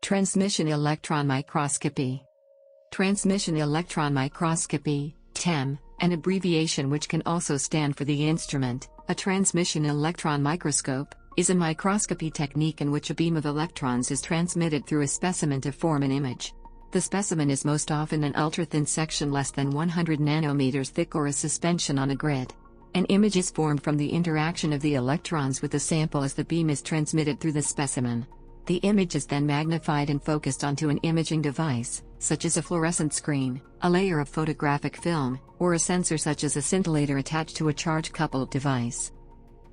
Transmission electron microscopy. Transmission electron microscopy, TEM, an abbreviation which can also stand for the instrument, a transmission electron microscope, is a microscopy technique in which a beam of electrons is transmitted through a specimen to form an image. The specimen is most often an ultra-thin section less than 100 nanometers thick or a suspension on a grid. An image is formed from the interaction of the electrons with the sample as the beam is transmitted through the specimen. The image is then magnified and focused onto an imaging device, such as a fluorescent screen, a layer of photographic film, or a sensor such as a scintillator attached to a charge-coupled device.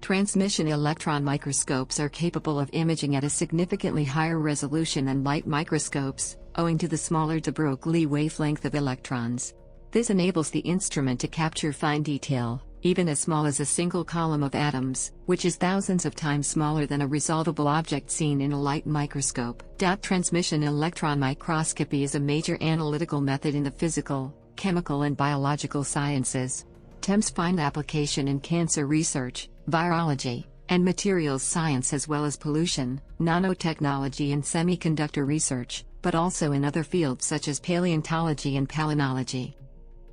Transmission electron microscopes are capable of imaging at a significantly higher resolution than light microscopes, owing to the smaller de Broglie wavelength of electrons. This enables the instrument to capture fine detail, even as small as a single column of atoms, which is thousands of times smaller than a resolvable object seen in a light microscope. Transmission electron microscopy is a major analytical method in the physical, chemical and biological sciences. TEMs find application in cancer research, virology, and materials science as well as pollution, nanotechnology and semiconductor research, but also in other fields such as paleontology and palynology.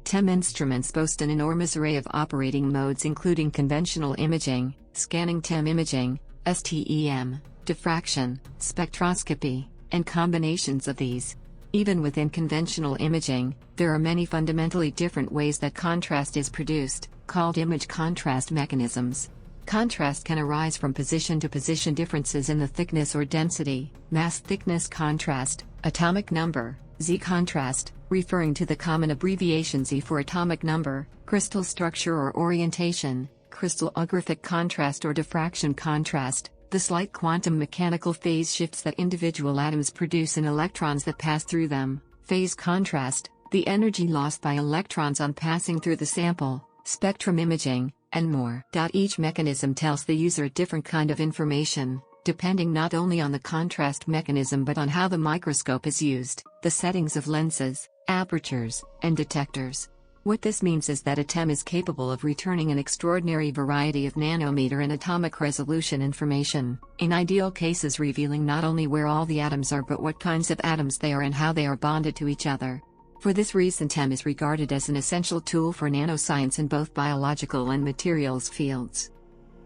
TEM instruments boast an enormous array of operating modes including conventional imaging, scanning TEM imaging, STEM, diffraction, spectroscopy, and combinations of these. Even within conventional imaging, there are many fundamentally different ways that contrast is produced, called image contrast mechanisms. Contrast can arise from position to position differences in the thickness or density, mass thickness contrast, atomic number, Z contrast, referring to the common abbreviation Z for atomic number, crystal structure or orientation, crystallographic contrast or diffraction contrast, the slight quantum mechanical phase shifts that individual atoms produce in electrons that pass through them, phase contrast, the energy lost by electrons on passing through the sample, spectrum imaging, and more. Each mechanism tells the user a different kind of information, depending not only on the contrast mechanism but on how the microscope is used, the settings of lenses, apertures, and detectors. What this means is that a TEM is capable of returning an extraordinary variety of nanometer and atomic resolution information, in ideal cases revealing not only where all the atoms are but what kinds of atoms they are and how they are bonded to each other. For this reason TEM is regarded as an essential tool for nanoscience in both biological and materials fields.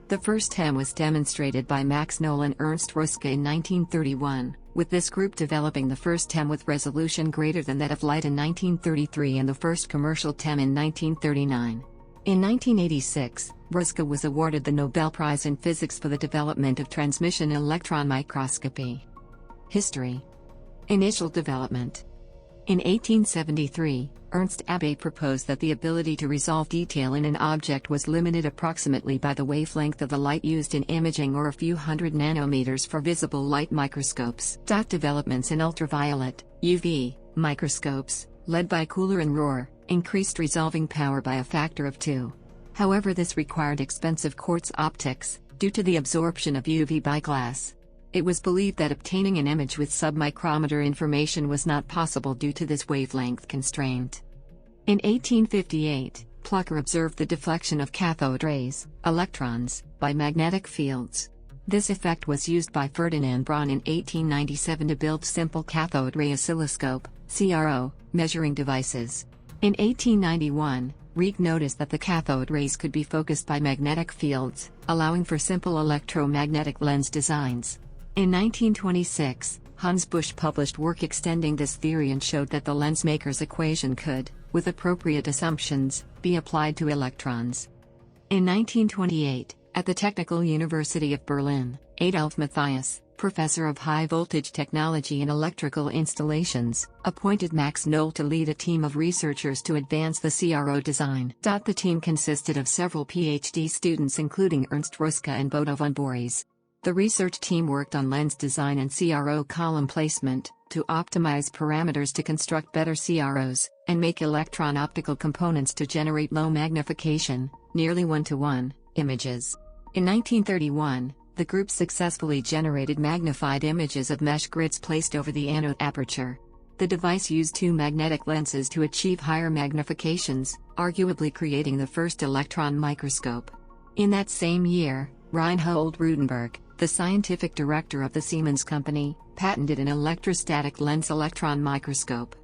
The first TEM was demonstrated by Max Knoll and Ernst Ruska in 1931, with this group developing the first TEM with resolution greater than that of light in 1933 and the first commercial TEM in 1939. In 1986, Ruska was awarded the Nobel Prize in Physics for the development of transmission electron microscopy. History. Initial development. In 1873, Ernst Abbe proposed that the ability to resolve detail in an object was limited approximately by the wavelength of the light used in imaging or a few hundred nanometers for visible light microscopes. Developments in ultraviolet, UV, microscopes, led by Köhler and Rohr, increased resolving power by a factor of 2. However, this required expensive quartz optics, due to the absorption of UV by glass. It was believed that obtaining an image with submicrometer information was not possible due to this wavelength constraint. In 1858, Plucker observed the deflection of cathode rays, electrons, by magnetic fields. This effect was used by Ferdinand Braun in 1897 to build simple cathode ray oscilloscope, CRO, measuring devices. In 1891, Rieck noticed that the cathode rays could be focused by magnetic fields, allowing for simple electromagnetic lens designs. In 1926, Hans Busch published work extending this theory and showed that the lensmaker's equation could, with appropriate assumptions, be applied to electrons. In 1928, at the Technical University of Berlin, Adolf Matthias, professor of high-voltage technology and electrical installations, appointed Max Knoll to lead a team of researchers to advance the CRO design. The team consisted of several PhD students including Ernst Ruska and Bodo von Borries. The research team worked on lens design and CRO column placement, to optimize parameters to construct better CROs, and make electron optical components to generate low magnification, nearly 1:1, images. In 1931, the group successfully generated magnified images of mesh grids placed over the anode aperture. The device used two magnetic lenses to achieve higher magnifications, arguably creating the first electron microscope. In that same year, Reinhold Rudenberg, the scientific director of the Siemens company, patented an electrostatic lens electron microscope.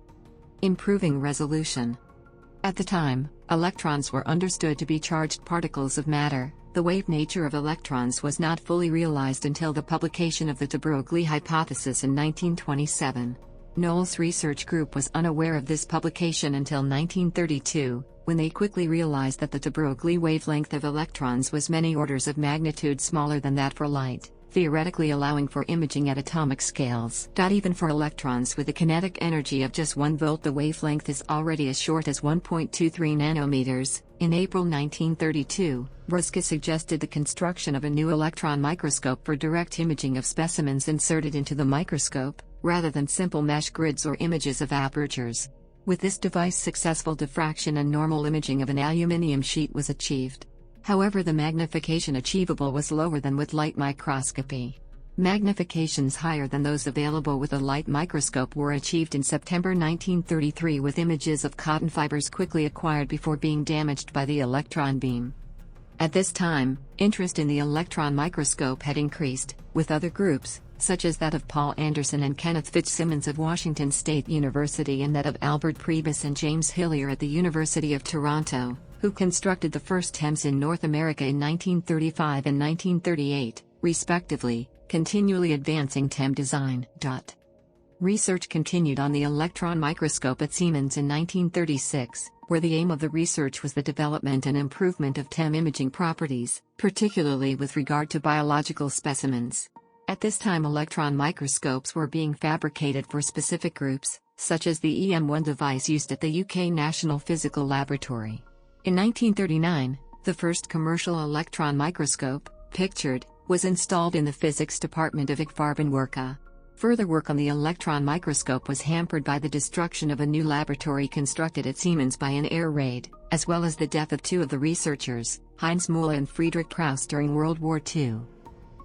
Improving resolution. At the time, electrons were understood to be charged particles of matter. The wave nature of electrons was not fully realized until the publication of the de Broglie hypothesis in 1927. Knoll's research group was unaware of this publication until 1932, when they quickly realized that the de Broglie wavelength of electrons was many orders of magnitude smaller than that for light, theoretically allowing for imaging at atomic scales. Even for electrons with a kinetic energy of just 1 volt, the wavelength is already as short as 1.23 nanometers. In April 1932, Brusca suggested the construction of a new electron microscope for direct imaging of specimens inserted into the microscope, rather than simple mesh grids or images of apertures. With this device, successful diffraction and normal imaging of an aluminium sheet was achieved. However, the magnification achievable was lower than with light microscopy. Magnifications higher than those available with a light microscope were achieved in September 1933 with images of cotton fibers quickly acquired before being damaged by the electron beam. At this time, interest in the electron microscope had increased, with other groups, such as that of Paul Anderson and Kenneth Fitzsimmons of Washington State University and that of Albert Prebys and James Hillier at the University of Toronto, who constructed the first TEMs in North America in 1935 and 1938, respectively, continually advancing TEM design. Research continued on the electron microscope at Siemens in 1936, where the aim of the research was the development and improvement of TEM imaging properties, particularly with regard to biological specimens. At this time, electron microscopes were being fabricated for specific groups, such as the EM1 device used at the UK National Physical Laboratory. In 1939, the first commercial electron microscope, pictured, was installed in the physics department of ICFAR. Further work on the electron microscope was hampered by the destruction of a new laboratory constructed at Siemens by an air raid, as well as the death of two of the researchers, Heinz Müller and Friedrich Krauss, during World War II.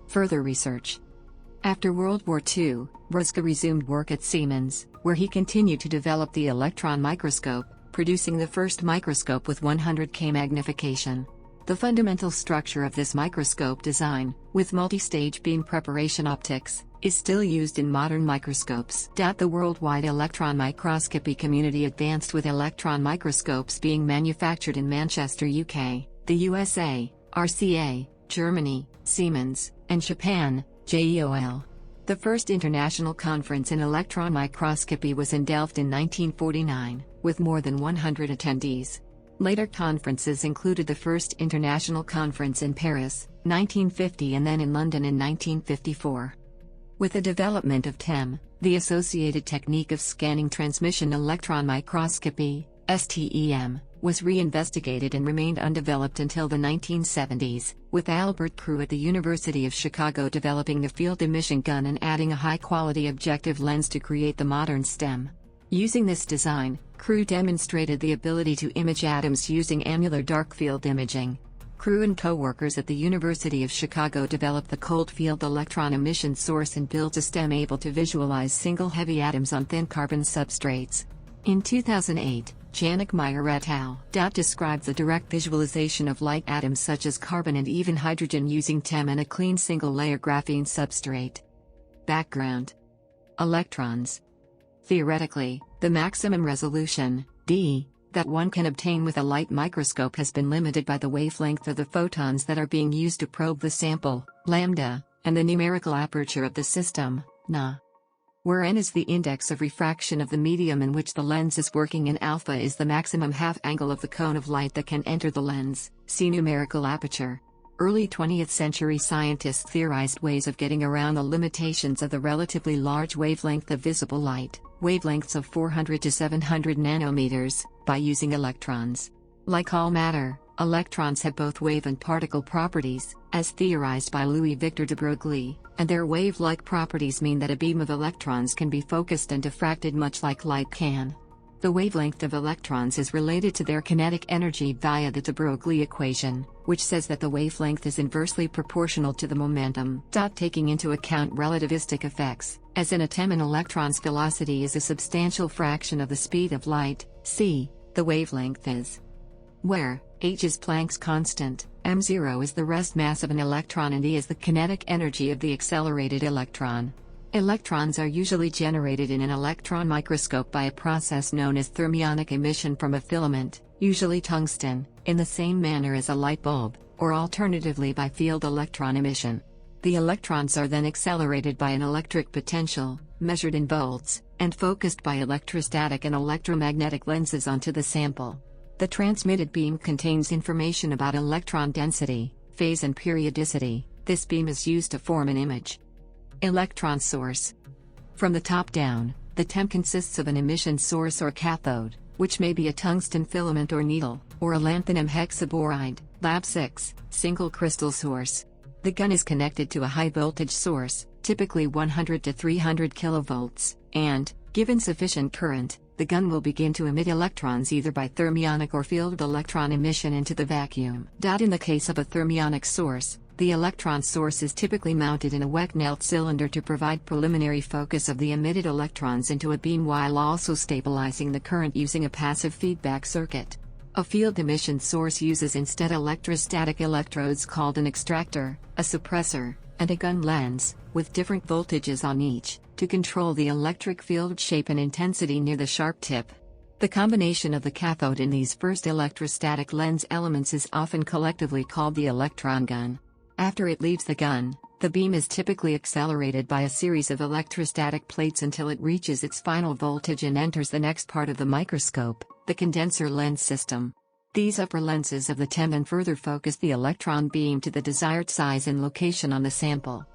Further research. After World War II, Brusca resumed work at Siemens, where he continued to develop the electron microscope, producing the first microscope with 100K magnification. The fundamental structure of this microscope design, with multi-stage beam preparation optics, is still used in modern microscopes. The worldwide electron microscopy community advanced with electron microscopes being manufactured in Manchester, UK, the USA, RCA, Germany, Siemens, and Japan, JEOL. The first international conference in electron microscopy was in Delft in 1949, with more than 100 attendees. Later conferences included the first international conference in Paris, 1950, and then in London in 1954. With the development of TEM, the associated technique of scanning transmission electron microscopy, STEM, was reinvestigated and remained undeveloped until the 1970s, with Albert Crew at the University of Chicago developing the field emission gun and adding a high-quality objective lens to create the modern STEM. Using this design, Crew demonstrated the ability to image atoms using annular dark-field imaging. Crew and co-workers at the University of Chicago developed the cold-field electron emission source and built a STEM able to visualize single heavy atoms on thin carbon substrates. In 2008, Janik Meyer et al. Described the direct visualization of light atoms such as carbon and even hydrogen using TEM and a clean single-layer graphene substrate. Background. Electrons. Theoretically, the maximum resolution, d, that one can obtain with a light microscope has been limited by the wavelength of the photons that are being used to probe the sample, lambda, and the numerical aperture of the system, na. Where n is the index of refraction of the medium in which the lens is working and alpha is the maximum half angle of the cone of light that can enter the lens, see numerical aperture. Early 20th century scientists theorized ways of getting around the limitations of the relatively large wavelength of visible light, wavelengths of 400 to 700 nanometers, by using electrons. Like all matter, electrons have both wave and particle properties, as theorized by Louis Victor de Broglie, and their wave-like properties mean that a beam of electrons can be focused and diffracted much like light can. The wavelength of electrons is related to their kinetic energy via the de Broglie equation, which says that the wavelength is inversely proportional to the momentum. Taking into account relativistic effects, as in a TEM, an electron's velocity is a substantial fraction of the speed of light, c, the wavelength is. Where h is Planck's constant, m0 is the rest mass of an electron and E is the kinetic energy of the accelerated electron. Electrons are usually generated in an electron microscope by a process known as thermionic emission from a filament, usually tungsten, in the same manner as a light bulb, or alternatively by field electron emission. The electrons are then accelerated by an electric potential, measured in volts, and focused by electrostatic and electromagnetic lenses onto the sample. The transmitted beam contains information about electron density, phase and periodicity. This beam is used to form an image. Electron source. From the top down, the TEM consists of an emission source or cathode, which may be a tungsten filament or needle, or a lanthanum hexaboride, Lab6, single crystal source. The gun is connected to a high voltage source, typically 100 to 300 kilovolts, and, given sufficient current, the gun will begin to emit electrons either by thermionic or field electron emission into the vacuum. In the case of a thermionic source, the electron source is typically mounted in a Weck-Knelt cylinder to provide preliminary focus of the emitted electrons into a beam while also stabilizing the current using a passive feedback circuit. A field emission source uses instead electrostatic electrodes called an extractor, a suppressor, and a gun lens, with different voltages on each, to control the electric field shape and intensity near the sharp tip. The combination of the cathode in these first electrostatic lens elements is often collectively called the electron gun. After it leaves the gun, the beam is typically accelerated by a series of electrostatic plates until it reaches its final voltage and enters the next part of the microscope, the condenser lens system. These upper lenses of the TEM then further focus the electron beam to the desired size and location on the sample.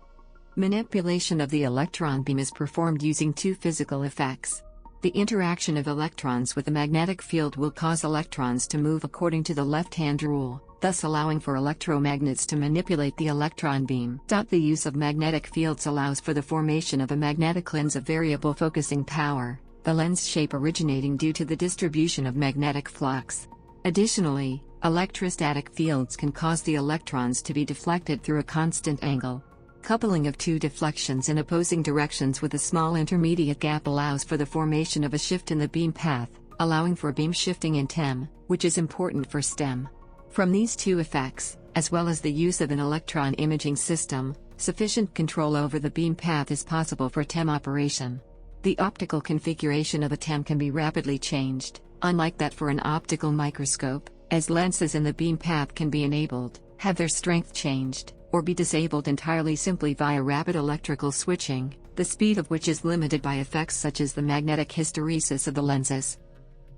Manipulation of the electron beam is performed using two physical effects. The interaction of electrons with the magnetic field will cause electrons to move according to the left-hand rule, thus allowing for electromagnets to manipulate the electron beam. The use of magnetic fields allows for the formation of a magnetic lens of variable focusing power, the lens shape originating due to the distribution of magnetic flux. Additionally, electrostatic fields can cause the electrons to be deflected through a constant angle. Coupling of two deflections in opposing directions with a small intermediate gap allows for the formation of a shift in the beam path, allowing for beam shifting in TEM, which is important for STEM. From these two effects, as well as the use of an electron imaging system, sufficient control over the beam path is possible for TEM operation. The optical configuration of a TEM can be rapidly changed, unlike that for an optical microscope, as lenses in the beam path can be enabled, have their strength changed, or be disabled entirely simply via rapid electrical switching, the speed of which is limited by effects such as the magnetic hysteresis of the lenses.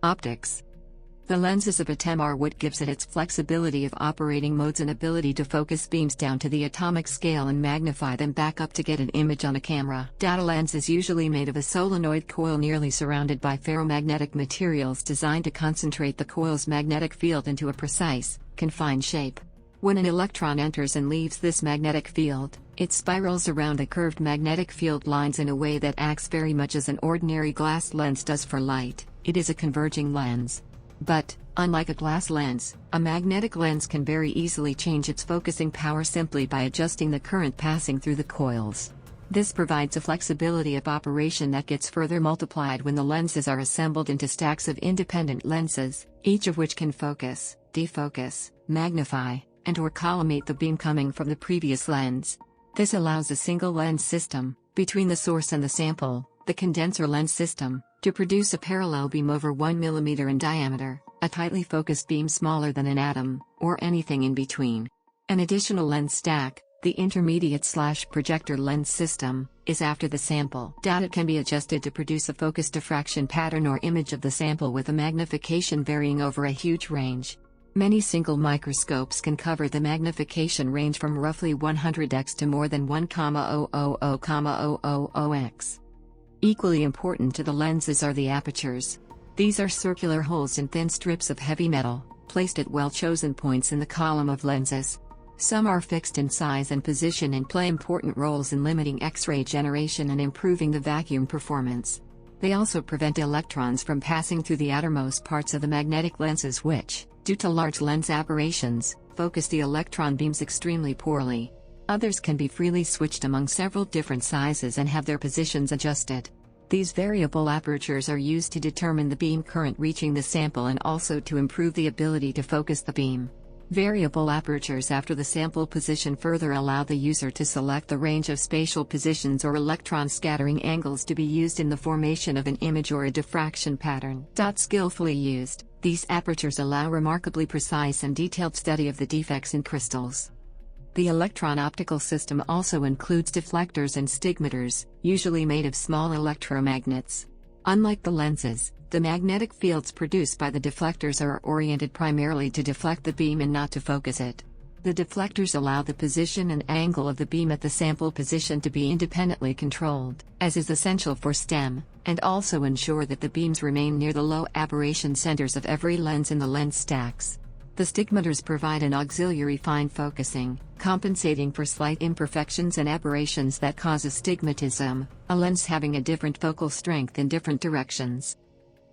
Optics. The lenses of a TEM are what gives it its flexibility of operating modes and ability to focus beams down to the atomic scale and magnify them back up to get an image on a camera. Data lens is usually made of a solenoid coil nearly surrounded by ferromagnetic materials designed to concentrate the coil's magnetic field into a precise, confined shape. When an electron enters and leaves this magnetic field, it spirals around the curved magnetic field lines in a way that acts very much as an ordinary glass lens does for light. It is a converging lens. But, unlike a glass lens, a magnetic lens can very easily change its focusing power simply by adjusting the current passing through the coils. This provides a flexibility of operation that gets further multiplied when the lenses are assembled into stacks of independent lenses, each of which can focus, defocus, magnify, and/or collimate the beam coming from the previous lens. This allows a single lens system, between the source and the sample, the condenser lens system, to produce a parallel beam over 1 mm in diameter, a tightly focused beam smaller than an atom, or anything in between. An additional lens stack, the intermediate/projector lens system, is after the sample. It can be adjusted to produce a focus diffraction pattern or image of the sample with a magnification varying over a huge range. Many single microscopes can cover the magnification range from roughly 100x to more than 1,000,000x. Equally important to the lenses are the apertures. These are circular holes in thin strips of heavy metal, placed at well-chosen points in the column of lenses. Some are fixed in size and position and play important roles in limiting X-ray generation and improving the vacuum performance. They also prevent electrons from passing through the outermost parts of the magnetic lenses which, due to large lens aberrations, focus the electron beams extremely poorly. Others can be freely switched among several different sizes and have their positions adjusted. These variable apertures are used to determine the beam current reaching the sample and also to improve the ability to focus the beam. Variable apertures after the sample position further allow the user to select the range of spatial positions or electron scattering angles to be used in the formation of an image or a diffraction pattern. Skillfully used, these apertures allow remarkably precise and detailed study of the defects in crystals. The electron optical system also includes deflectors and stigmators, usually made of small electromagnets. Unlike the lenses, the magnetic fields produced by the deflectors are oriented primarily to deflect the beam and not to focus it. The deflectors allow the position and angle of the beam at the sample position to be independently controlled, as is essential for STEM, and also ensure that the beams remain near the low aberration centers of every lens in the lens stacks. The stigmators provide an auxiliary fine focusing, compensating for slight imperfections and aberrations that cause astigmatism, a lens having a different focal strength in different directions.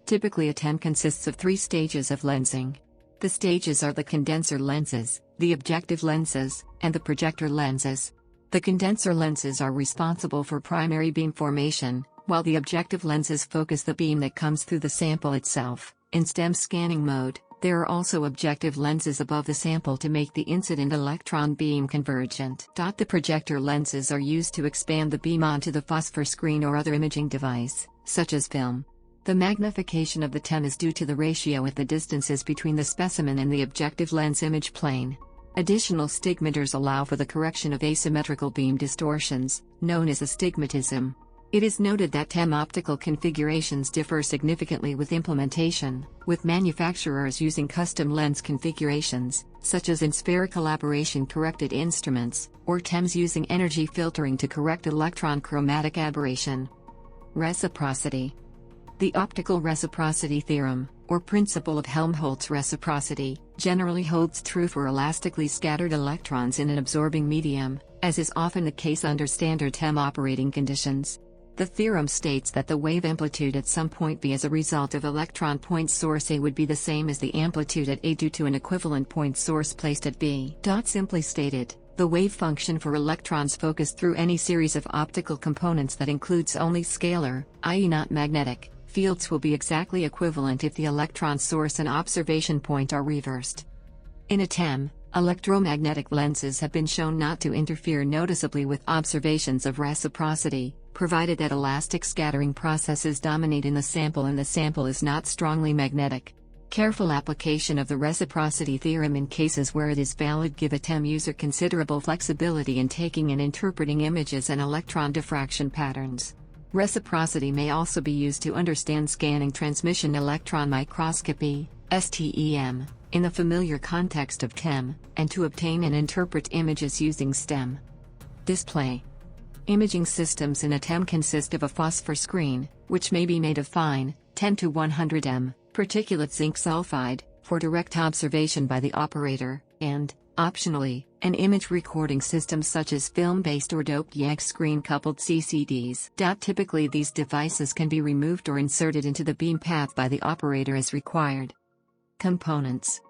Typically a TEM consists of 3 stages of lensing. The stages are the condenser lenses, the objective lenses, and the projector lenses. The condenser lenses are responsible for primary beam formation, while the objective lenses focus the beam that comes through the sample itself. In STEM scanning mode, there are also objective lenses above the sample to make the incident electron beam convergent. The projector lenses are used to expand the beam onto the phosphor screen or other imaging device, such as film. The magnification of the TEM is due to the ratio at the distances between the specimen and the objective lens image plane. Additional stigmators allow for the correction of asymmetrical beam distortions, known as astigmatism. It is noted that TEM optical configurations differ significantly with implementation, with manufacturers using custom lens configurations, such as in spherical aberration-corrected instruments, or TEMs using energy filtering to correct electron chromatic aberration. Reciprocity. The optical reciprocity theorem, or principle of Helmholtz reciprocity, generally holds true for elastically scattered electrons in an absorbing medium, as is often the case under standard TEM operating conditions. The theorem states that the wave amplitude at some point B as a result of electron point source A would be the same as the amplitude at A due to an equivalent point source placed at B. Simply stated, the wave function for electrons focused through any series of optical components that includes only scalar, i.e. not magnetic, fields will be exactly equivalent if the electron source and observation point are reversed. In a TEM, electromagnetic lenses have been shown not to interfere noticeably with observations of reciprocity, provided that elastic scattering processes dominate in the sample and the sample is not strongly magnetic. Careful application of the reciprocity theorem in cases where it is valid give a TEM user considerable flexibility in taking and interpreting images and electron diffraction patterns. Reciprocity may also be used to understand scanning transmission electron microscopy, STEM, in the familiar context of TEM, and to obtain and interpret images using STEM. Display. Imaging systems in a TEM consist of a phosphor screen, which may be made of fine, 10 to 100 m, particulate zinc sulfide, for direct observation by the operator, and, optionally, an image recording system such as film-based or doped YAG screen-coupled CCDs. Typically these devices can be removed or inserted into the beam path by the operator as required. Components.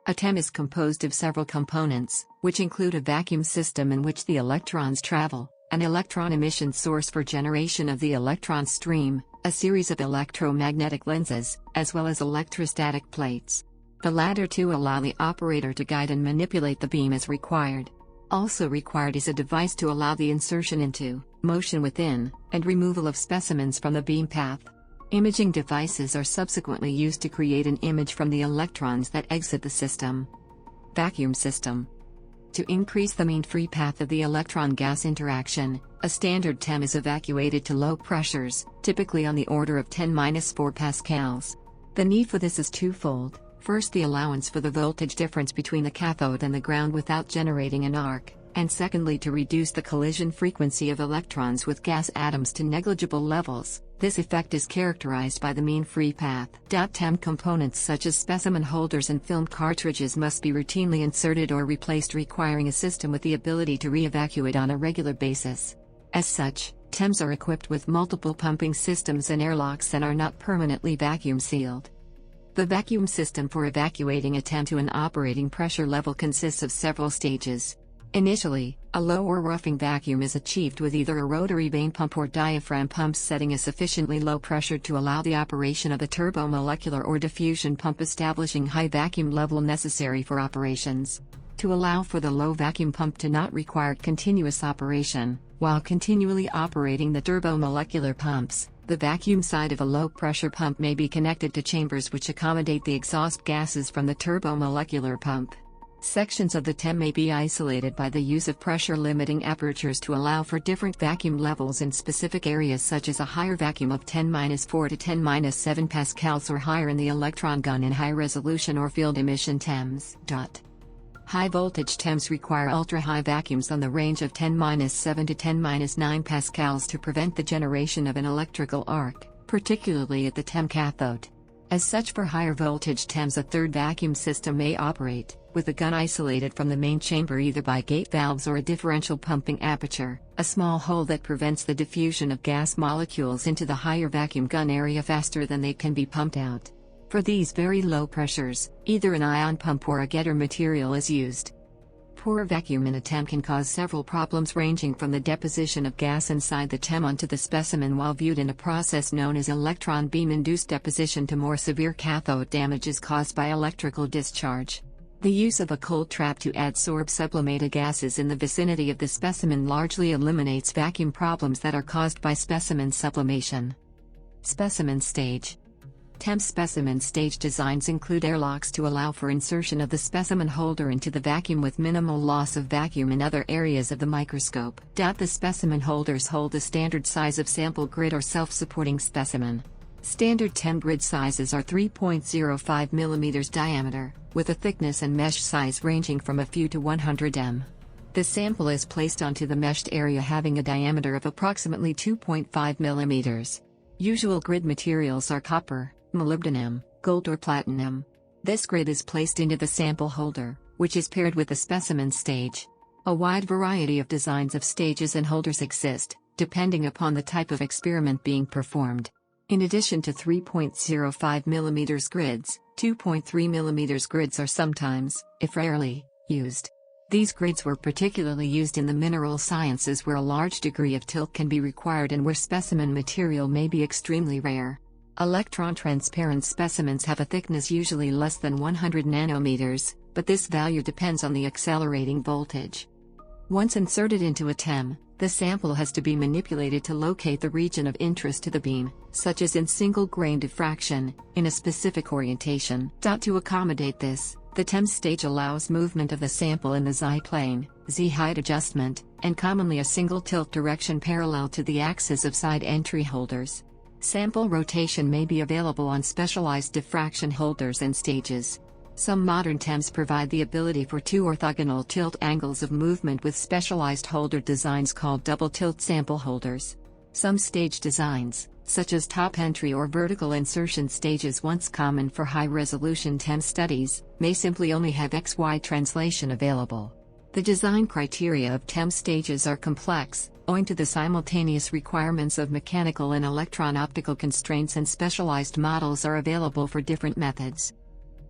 A TEM is composed of several components, which include a vacuum system in which the electrons travel, an electron emission source for generation of the electron stream, a series of electromagnetic lenses, as well as electrostatic plates. The latter two allow the operator to guide and manipulate the beam as required. Also required is a device to allow the insertion into, motion within, and removal of specimens from the beam path. Imaging devices are subsequently used to create an image from the electrons that exit the system. Vacuum system. To increase the mean free path of the electron-gas interaction, a standard TEM is evacuated to low pressures, typically on the order of 10-4 pascals. The need for this is twofold. First, the allowance for the voltage difference between the cathode and the ground without generating an arc, and secondly to reduce the collision frequency of electrons with gas atoms to negligible levels. This effect is characterized by the mean free path. TEM components such as specimen holders and film cartridges must be routinely inserted or replaced, requiring a system with the ability to re-evacuate on a regular basis. As such, TEMs are equipped with multiple pumping systems and airlocks and are not permanently vacuum sealed. The vacuum system for evacuating a TEM to an operating pressure level consists of several stages. Initially, a low or roughing vacuum is achieved with either a rotary vane pump or diaphragm pumps setting a sufficiently low pressure to allow the operation of a turbomolecular or diffusion pump establishing high vacuum level necessary for operations. To allow for the low vacuum pump to not require continuous operation, while continually operating the turbomolecular pumps, the vacuum side of a low-pressure pump may be connected to chambers which accommodate the exhaust gases from the turbomolecular pump. Sections of the TEM may be isolated by the use of pressure-limiting apertures to allow for different vacuum levels in specific areas such as a higher vacuum of 10-4 to 10-7 pascals or higher in the electron gun in high-resolution or field emission TEMs. High-voltage TEMs require ultra-high vacuums on the range of 10-7 to 10-9 pascals to prevent the generation of an electrical arc, particularly at the TEM cathode. As such, for higher voltage TEMs a third vacuum system may operate, with the gun isolated from the main chamber either by gate valves or a differential pumping aperture, a small hole that prevents the diffusion of gas molecules into the higher vacuum gun area faster than they can be pumped out. For these very low pressures, either an ion pump or a getter material is used. Poor vacuum in a TEM can cause several problems ranging from the deposition of gas inside the TEM onto the specimen while viewed in a process known as electron beam-induced deposition to more severe cathode damages caused by electrical discharge. The use of a cold trap to adsorb sublimated gases in the vicinity of the specimen largely eliminates vacuum problems that are caused by specimen sublimation. Specimen stage. TEM specimen stage designs include airlocks to allow for insertion of the specimen holder into the vacuum with minimal loss of vacuum in other areas of the microscope. The specimen holders hold the standard size of sample grid or self-supporting specimen. Standard TEM grid sizes are 3.05 mm diameter, with a thickness and mesh size ranging from a few to 100 m. The sample is placed onto the meshed area having a diameter of approximately 2.5 mm. Usual grid materials are copper, molybdenum, gold or platinum. This grid is placed into the sample holder, which is paired with the specimen stage. A wide variety of designs of stages and holders exist, depending upon the type of experiment being performed. In addition to 3.05 mm grids, 2.3 mm grids are sometimes, if rarely, used. These grids were particularly used in the mineral sciences where a large degree of tilt can be required and where specimen material may be extremely rare. Electron transparent specimens have a thickness usually less than 100 nanometers, but this value depends on the accelerating voltage. Once inserted into a TEM, the sample has to be manipulated to locate the region of interest to the beam, such as in single-grain diffraction, in a specific orientation. To accommodate this, the TEM stage allows movement of the sample in the Z-plane, Z-height adjustment, and commonly a single tilt direction parallel to the axis of side entry holders. Sample rotation may be available on specialized diffraction holders and stages. Some modern TEMs provide the ability for two orthogonal tilt angles of movement with specialized holder designs called double tilt sample holders. Some stage designs, such as top entry or vertical insertion stages once common for high-resolution TEM studies, may simply only have XY translation available. The design criteria of TEM stages are complex, owing to the simultaneous requirements of mechanical and electron-optical constraints, and specialized models are available for different methods.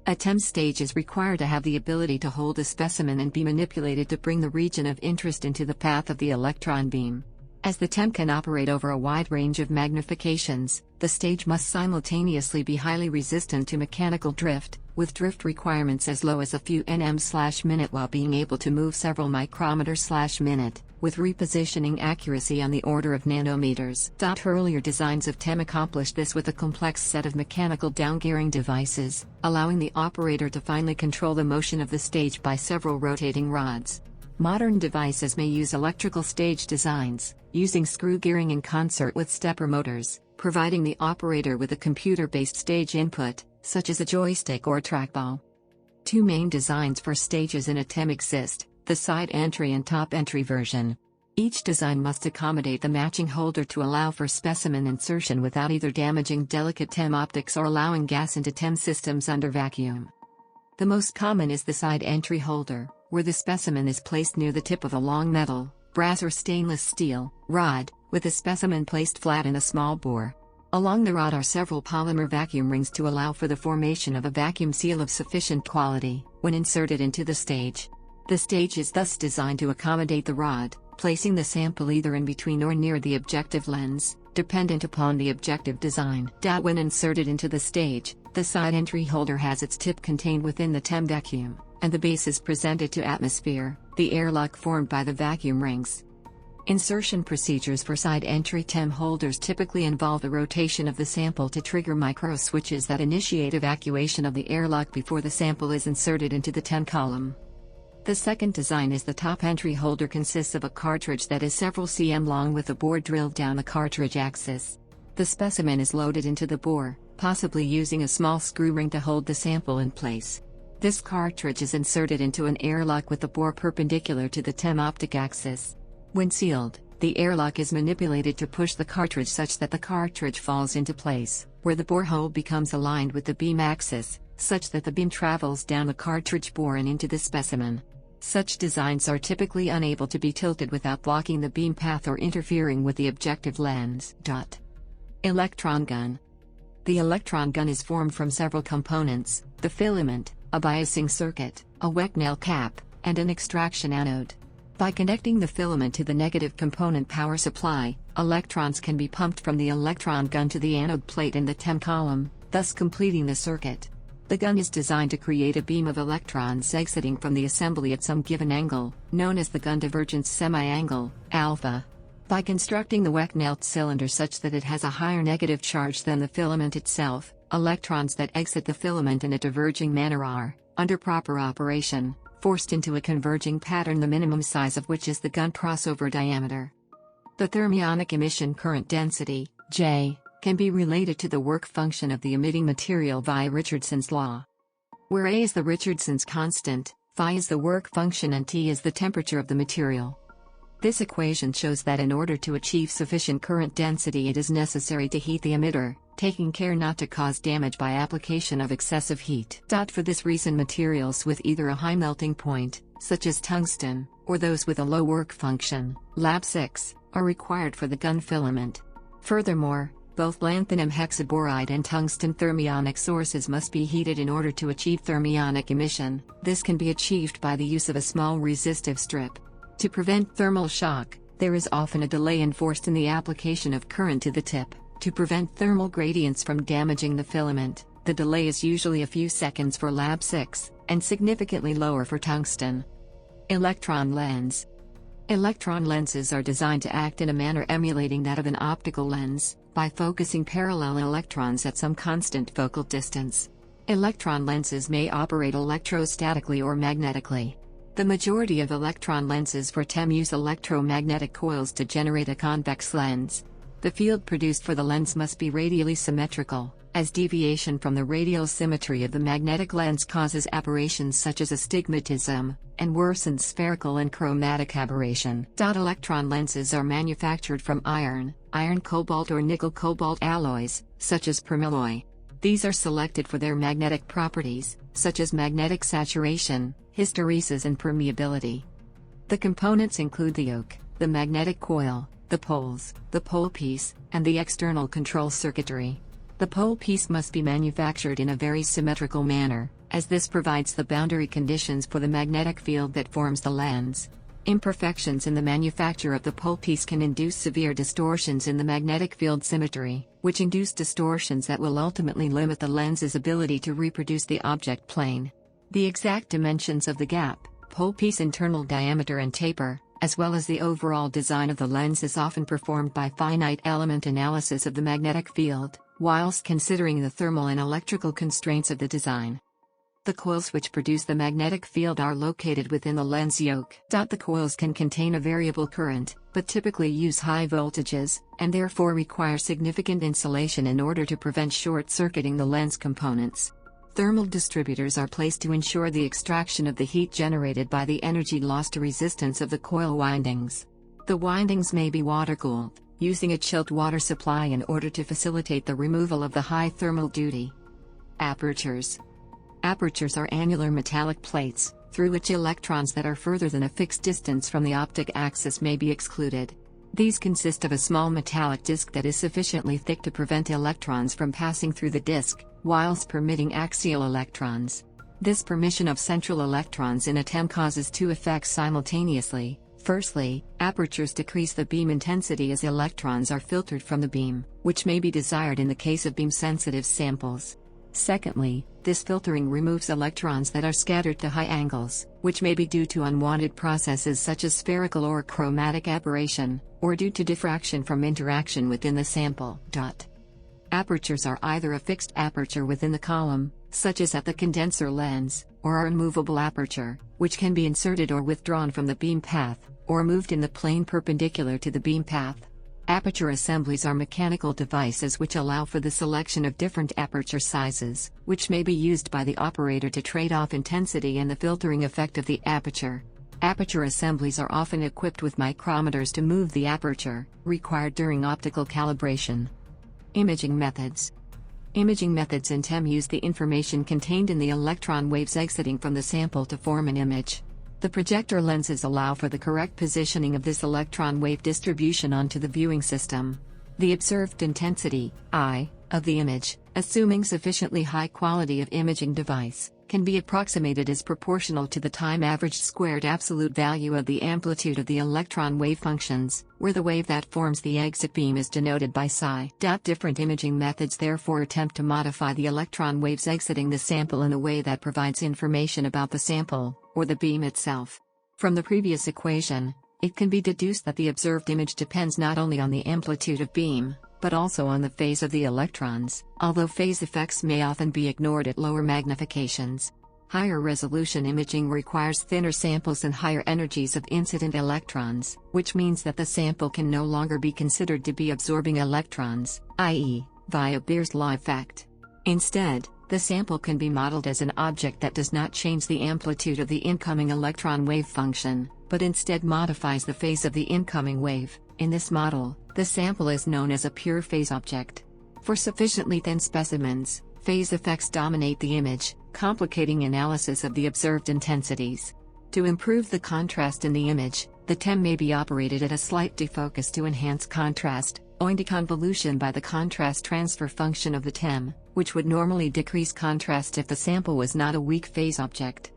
A TEM stage is required to have the ability to hold a specimen and be manipulated to bring the region of interest into the path of the electron beam. As the TEM can operate over a wide range of magnifications, the stage must simultaneously be highly resistant to mechanical drift, with drift requirements as low as a few nm/minute while being able to move several micrometers/minute, with repositioning accuracy on the order of nanometers. Earlier designs of TEM accomplished this with a complex set of mechanical downgearing devices, allowing the operator to finely control the motion of the stage by several rotating rods. Modern devices may use electrical stage designs, using screw gearing in concert with stepper motors, providing the operator with a computer-based stage input, such as a joystick or a trackball. Two main designs for stages in a TEM exist: the side entry and top entry version. Each design must accommodate the matching holder to allow for specimen insertion without either damaging delicate TEM optics or allowing gas into TEM systems under vacuum. The most common is the side entry holder, where the specimen is placed near the tip of a long metal, brass or stainless steel, rod, with the specimen placed flat in a small bore. Along the rod are several polymer vacuum rings to allow for the formation of a vacuum seal of sufficient quality, when inserted into the stage. The stage is thus designed to accommodate the rod, placing the sample either in between or near the objective lens, dependent upon the objective design. When inserted into the stage, the side entry holder has its tip contained within the TEM vacuum, and the base is presented to atmosphere, the airlock formed by the vacuum rings. Insertion procedures for side entry TEM holders typically involve the rotation of the sample to trigger micro switches that initiate evacuation of the airlock before the sample is inserted into the TEM column. The second design is the top entry holder consists of a cartridge that is several cm long with a bore drilled down the cartridge axis. The specimen is loaded into the bore, possibly using a small screw ring to hold the sample in place. This cartridge is inserted into an airlock with the bore perpendicular to the TEM optic axis. When sealed, the airlock is manipulated to push the cartridge such that the cartridge falls into place, where the bore hole becomes aligned with the beam axis, such that the beam travels down the cartridge bore and into the specimen. Such designs are typically unable to be tilted without blocking the beam path or interfering with the objective lens. Electron gun. The electron gun is formed from several components: the filament, a biasing circuit, a Wecknell cap, and an extraction anode. By connecting the filament to the negative component power supply, electrons can be pumped from the electron gun to the anode plate in the TEM column, thus completing the circuit. The gun is designed to create a beam of electrons exiting from the assembly at some given angle, known as the gun divergence semi-angle, alpha. By constructing the Wecknell cylinder such that it has a higher negative charge than the filament itself, electrons that exit the filament in a diverging manner are, under proper operation, forced into a converging pattern, the minimum size of which is the gun crossover diameter. The thermionic emission current density, J, can be related to the work function of the emitting material via Richardson's law. Where A is the Richardson's constant, phi is the work function and T is the temperature of the material. This equation shows that in order to achieve sufficient current density it is necessary to heat the emitter, taking care not to cause damage by application of excessive heat. For this reason materials with either a high melting point, such as tungsten, or those with a low work function, Lab 6, are required for the gun filament. Furthermore, both lanthanum hexaboride and tungsten thermionic sources must be heated in order to achieve thermionic emission. This can be achieved by the use of a small resistive strip. To prevent thermal shock, there is often a delay enforced in the application of current to the tip. To prevent thermal gradients from damaging the filament, the delay is usually a few seconds for Lab 6, and significantly lower for tungsten. Electron lens. Electron lenses are designed to act in a manner emulating that of an optical lens, by focusing parallel electrons at some constant focal distance. Electron lenses may operate electrostatically or magnetically. The majority of electron lenses for TEM use electromagnetic coils to generate a convex lens. The field produced for the lens must be radially symmetrical, as deviation from the radial symmetry of the magnetic lens causes aberrations such as astigmatism, and worsens spherical and chromatic aberration. Electron lenses are manufactured from iron, cobalt or nickel cobalt alloys, such as permalloy. These are selected for their magnetic properties, such as magnetic saturation, hysteresis and permeability. The components include the yoke, the magnetic coil, the poles, the pole piece, and the external control circuitry. The pole piece must be manufactured in a very symmetrical manner, as this provides the boundary conditions for the magnetic field that forms the lens. Imperfections in the manufacture of the pole piece can induce severe distortions in the magnetic field symmetry, which induce distortions that will ultimately limit the lens's ability to reproduce the object plane. The exact dimensions of the gap, pole piece internal diameter and taper, as well as the overall design of the lens is often performed by finite element analysis of the magnetic field, whilst considering the thermal and electrical constraints of the design. The coils which produce the magnetic field are located within the lens yoke. The coils can contain a variable current, but typically use high voltages, and therefore require significant insulation in order to prevent short-circuiting the lens components. Thermal distributors are placed to ensure the extraction of the heat generated by the energy loss to resistance of the coil windings. The windings may be water-cooled, using a chilled water supply in order to facilitate the removal of the high thermal duty. Apertures. Apertures are annular metallic plates, through which electrons that are further than a fixed distance from the optic axis may be excluded. These consist of a small metallic disc that is sufficiently thick to prevent electrons from passing through the disc, whilst permitting axial electrons. This permission of central electrons in a TEM causes two effects simultaneously. Firstly, apertures decrease the beam intensity as electrons are filtered from the beam, which may be desired in the case of beam-sensitive samples. Secondly, this filtering removes electrons that are scattered to high angles, which may be due to unwanted processes such as spherical or chromatic aberration, or due to diffraction from interaction within the sample. Apertures are either a fixed aperture within the column, such as at the condenser lens, or a movable aperture, which can be inserted or withdrawn from the beam path, or moved in the plane perpendicular to the beam path. Aperture assemblies are mechanical devices which allow for the selection of different aperture sizes, which may be used by the operator to trade off intensity and the filtering effect of the aperture. Aperture assemblies are often equipped with micrometers to move the aperture, required during optical calibration. Imaging methods. Imaging methods in TEM use the information contained in the electron waves exiting from the sample to form an image. The projector lenses allow for the correct positioning of this electron wave distribution onto the viewing system. The observed intensity, I, of the image, assuming sufficiently high quality of imaging device, can be approximated as proportional to the time averaged squared absolute value of the amplitude of the electron wave functions, where the wave that forms the exit beam is denoted by psi. Different imaging methods therefore attempt to modify the electron waves exiting the sample in a way that provides information about the sample, or the beam itself. From the previous equation, it can be deduced that the observed image depends not only on the amplitude of beam, but also on the phase of the electrons, although phase effects may often be ignored at lower magnifications. Higher resolution imaging requires thinner samples and higher energies of incident electrons, which means that the sample can no longer be considered to be absorbing electrons, i.e., via Beer's law effect. Instead, the sample can be modeled as an object that does not change the amplitude of the incoming electron wave function, but instead modifies the phase of the incoming wave. In this model, the sample is known as a pure phase object. For sufficiently thin specimens, phase effects dominate the image, complicating analysis of the observed intensities. To improve the contrast in the image, the TEM may be operated at a slight defocus to enhance contrast, owing to convolution by the contrast transfer function of the TEM, which would normally decrease contrast if the sample was not a weak phase object.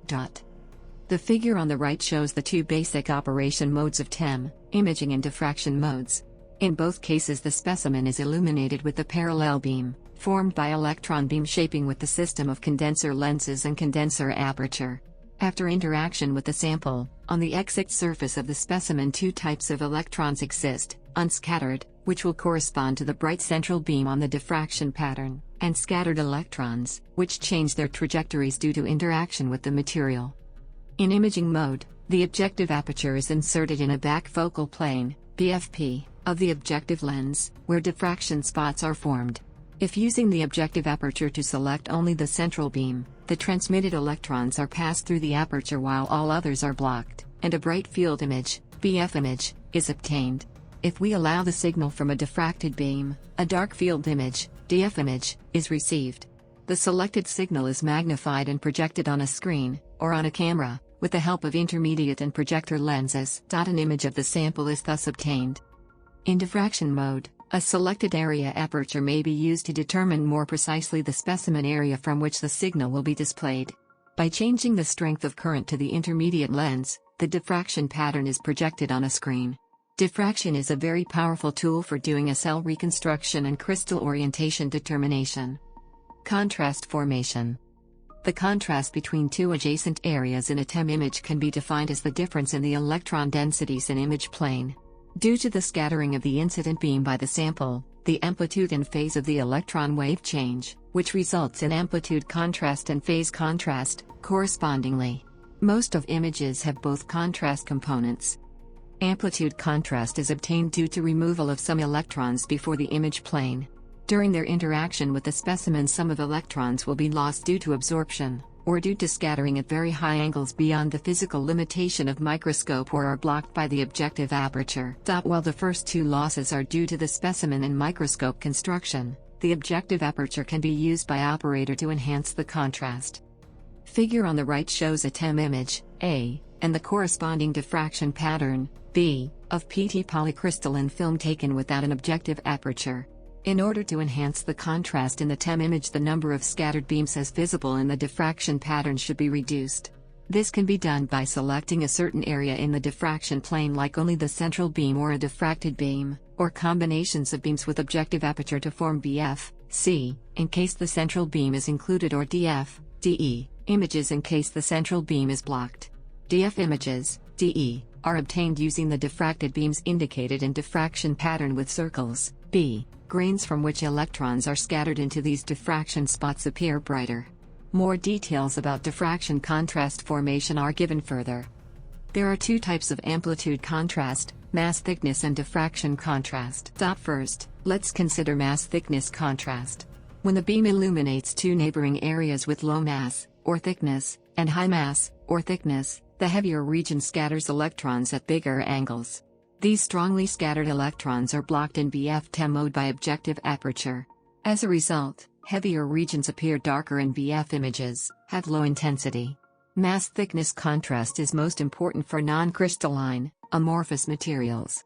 The figure on the right shows the two basic operation modes of TEM, imaging and diffraction modes. In both cases the specimen is illuminated with the parallel beam, formed by electron beam shaping with the system of condenser lenses and condenser aperture. After interaction with the sample, on the exit surface of the specimen two types of electrons exist, unscattered, which will correspond to the bright central beam on the diffraction pattern, and scattered electrons, which change their trajectories due to interaction with the material. In imaging mode, the objective aperture is inserted in a back focal plane, BFP, of the objective lens, where diffraction spots are formed. If using the objective aperture to select only the central beam, the transmitted electrons are passed through the aperture while all others are blocked, and a bright field image, BF image, is obtained. If we allow the signal from a diffracted beam, a dark field image, DF image, is received. The selected signal is magnified and projected on a screen, or on a camera, with the help of intermediate and projector lenses. An image of the sample is thus obtained. In diffraction mode, a selected area aperture may be used to determine more precisely the specimen area from which the signal will be displayed. By changing the strength of current to the intermediate lens, the diffraction pattern is projected on a screen. Diffraction is a very powerful tool for doing a cell reconstruction and crystal orientation determination. Contrast formation. The contrast between two adjacent areas in a TEM image can be defined as the difference in the electron densities in image plane. Due to the scattering of the incident beam by the sample, the amplitude and phase of the electron wave change, which results in amplitude contrast and phase contrast, correspondingly. Most of images have both contrast components. Amplitude contrast is obtained due to removal of some electrons before the image plane. During their interaction with the specimen, some of electrons will be lost due to absorption, or due to scattering at very high angles beyond the physical limitation of microscope or are blocked by the objective aperture. While the first two losses are due to the specimen and microscope construction, the objective aperture can be used by operator to enhance the contrast. Figure on the right shows a TEM image, A, and the corresponding diffraction pattern, B, of PT polycrystalline film taken without an objective aperture. In order to enhance the contrast in the TEM image, the number of scattered beams as visible in the diffraction pattern should be reduced. This can be done by selecting a certain area in the diffraction plane, like only the central beam or a diffracted beam, or combinations of beams with objective aperture to form BF, C, in case the central beam is included, or DF, DE, images in case the central beam is blocked. DF images, DE, are obtained using the diffracted beams indicated in diffraction pattern with circles, B. Grains from which electrons are scattered into these diffraction spots appear brighter. More details about diffraction contrast formation are given further. There are two types of amplitude contrast, mass thickness and diffraction contrast. First, let's consider mass thickness contrast. When the beam illuminates two neighboring areas with low mass, or thickness, and high mass, or thickness, the heavier region scatters electrons at bigger angles. These strongly scattered electrons are blocked in BF TEM mode by objective aperture. As a result, heavier regions appear darker in BF images, have low intensity. Mass thickness contrast is most important for non-crystalline, amorphous materials.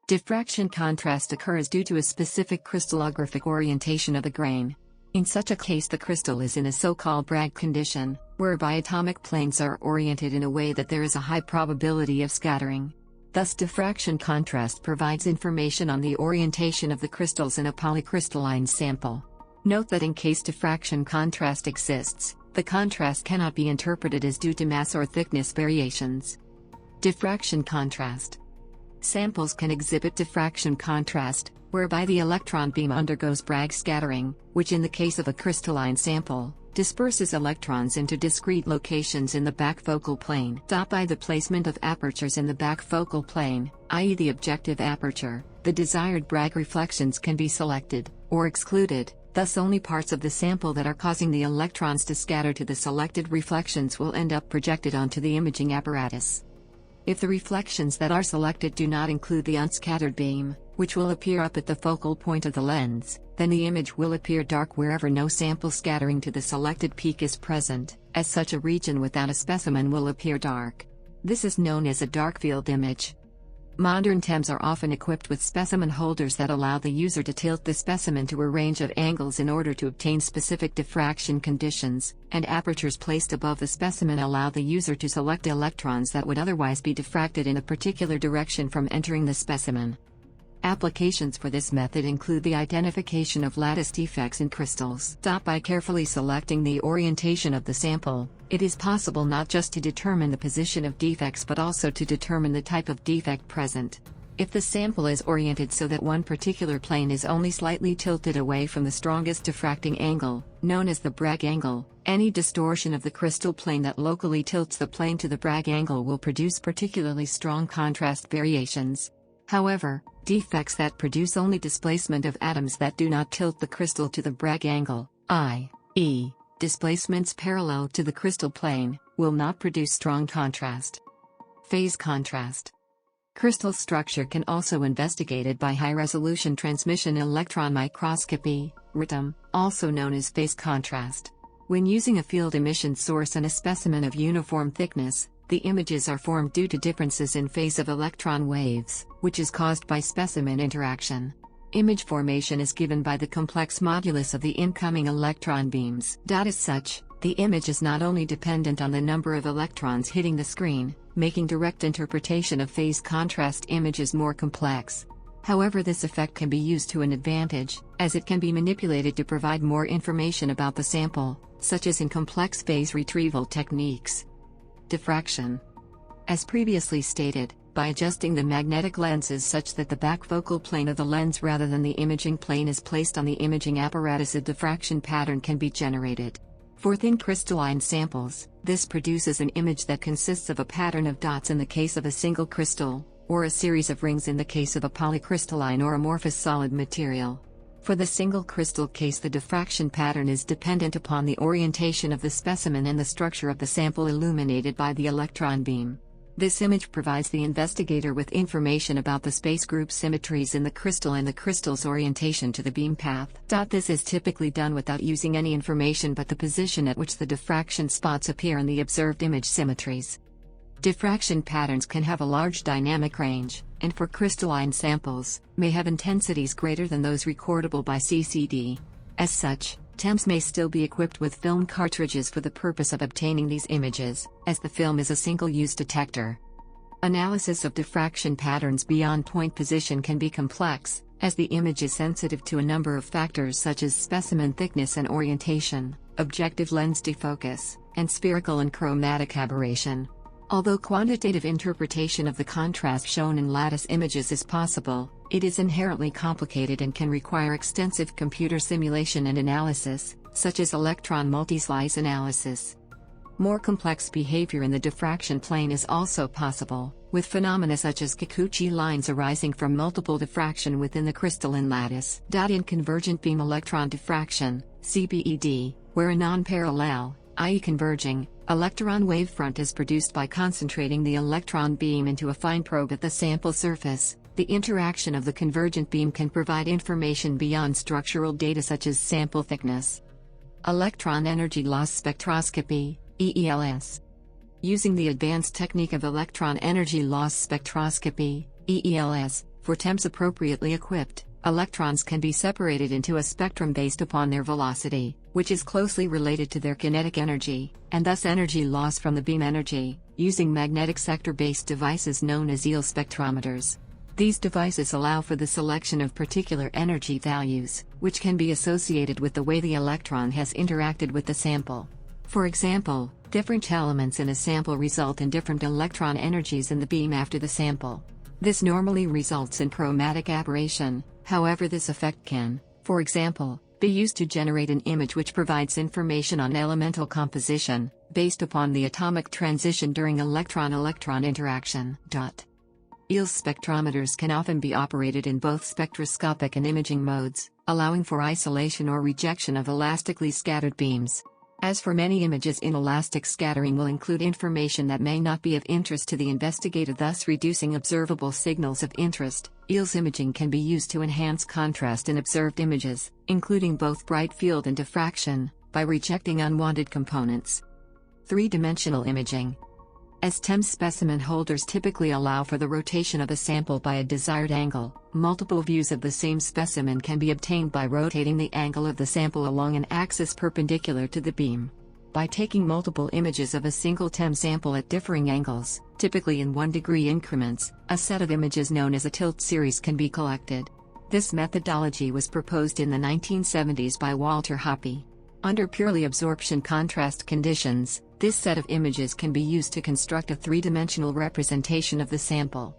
Diffraction contrast occurs due to a specific crystallographic orientation of the grain. In such a case, the crystal is in a so-called Bragg condition, whereby atomic planes are oriented in a way that there is a high probability of scattering. Thus, diffraction contrast provides information on the orientation of the crystals in a polycrystalline sample. Note that in case diffraction contrast exists, the contrast cannot be interpreted as due to mass or thickness variations. Diffraction contrast. Samples can exhibit diffraction contrast, whereby the electron beam undergoes Bragg scattering, which in the case of a crystalline sample, disperses electrons into discrete locations in the back focal plane. By the placement of apertures in the back focal plane, i.e. the objective aperture, the desired Bragg reflections can be selected, or excluded, thus only parts of the sample that are causing the electrons to scatter to the selected reflections will end up projected onto the imaging apparatus. If the reflections that are selected do not include the unscattered beam, which will appear up at the focal point of the lens, then the image will appear dark wherever no sample scattering to the selected peak is present, as such a region without a specimen will appear dark. This is known as a dark field image. Modern TEMs are often equipped with specimen holders that allow the user to tilt the specimen to a range of angles in order to obtain specific diffraction conditions, and apertures placed above the specimen allow the user to select electrons that would otherwise be diffracted in a particular direction from entering the specimen. Applications for this method include the identification of lattice defects in crystals. By carefully selecting the orientation of the sample, it is possible not just to determine the position of defects but also to determine the type of defect present. If the sample is oriented so that one particular plane is only slightly tilted away from the strongest diffracting angle, known as the Bragg angle, any distortion of the crystal plane that locally tilts the plane to the Bragg angle will produce particularly strong contrast variations. However, defects that produce only displacement of atoms that do not tilt the crystal to the Bragg angle, i.e., displacements parallel to the crystal plane, will not produce strong contrast. Phase contrast. Crystal structure can also be investigated by high-resolution transmission electron microscopy, RTEM, also known as phase contrast. When using a field emission source and a specimen of uniform thickness, the images are formed due to differences in phase of electron waves, which is caused by specimen interaction. Image formation is given by the complex modulus of the incoming electron beams. As such, the image is not only dependent on the number of electrons hitting the screen, making direct interpretation of phase contrast images more complex. However, this effect can be used to an advantage, as it can be manipulated to provide more information about the sample, such as in complex phase retrieval techniques. Diffraction. As previously stated, by adjusting the magnetic lenses such that the back focal plane of the lens rather than the imaging plane is placed on the imaging apparatus, a diffraction pattern can be generated. For thin crystalline samples, this produces an image that consists of a pattern of dots in the case of a single crystal, or a series of rings in the case of a polycrystalline or amorphous solid material. For the single crystal case, the diffraction pattern is dependent upon the orientation of the specimen and the structure of the sample illuminated by the electron beam. This image provides the investigator with information about the space group symmetries in the crystal and the crystal's orientation to the beam path. This is typically done without using any information but the position at which the diffraction spots appear in the observed image symmetries. Diffraction patterns can have a large dynamic range, and for crystalline samples, may have intensities greater than those recordable by CCD. As such, TEMs may still be equipped with film cartridges for the purpose of obtaining these images, as the film is a single-use detector. Analysis of diffraction patterns beyond point position can be complex, as the image is sensitive to a number of factors such as specimen thickness and orientation, objective lens defocus, and spherical and chromatic aberration. Although quantitative interpretation of the contrast shown in lattice images is possible, it is inherently complicated and can require extensive computer simulation and analysis, such as electron multislice analysis. More complex behavior in the diffraction plane is also possible, with phenomena such as Kikuchi lines arising from multiple diffraction within the crystalline lattice. In convergent beam electron diffraction, CBED, where a non-parallel, i.e. converging, electron wavefront is produced by concentrating the electron beam into a fine probe at the sample surface, the interaction of the convergent beam can provide information beyond structural data such as sample thickness. Electron energy loss spectroscopy, EELS. Using the advanced technique of electron energy loss spectroscopy, EELS, for TEMs appropriately equipped, electrons can be separated into a spectrum based upon their velocity, which is closely related to their kinetic energy, and thus energy loss from the beam energy, using magnetic sector-based devices known as EEL spectrometers. These devices allow for the selection of particular energy values, which can be associated with the way the electron has interacted with the sample. For example, different elements in a sample result in different electron energies in the beam after the sample. This normally results in chromatic aberration, however this effect can, for example, be used to generate an image which provides information on elemental composition, based upon the atomic transition during electron-electron interaction. EEL spectrometers can often be operated in both spectroscopic and imaging modes, allowing for isolation or rejection of elastically scattered beams. As for many images, inelastic scattering will include information that may not be of interest to the investigator, thus reducing observable signals of interest. EELS imaging can be used to enhance contrast in observed images, including both bright field and diffraction, by rejecting unwanted components. Three-dimensional imaging. As TEM specimen holders typically allow for the rotation of a sample by a desired angle, multiple views of the same specimen can be obtained by rotating the angle of the sample along an axis perpendicular to the beam. By taking multiple images of a single TEM sample at differing angles, typically in 1-degree increments, a set of images known as a tilt series can be collected. This methodology was proposed in the 1970s by Walter Hoppe. Under purely absorption contrast conditions, this set of images can be used to construct a three-dimensional representation of the sample.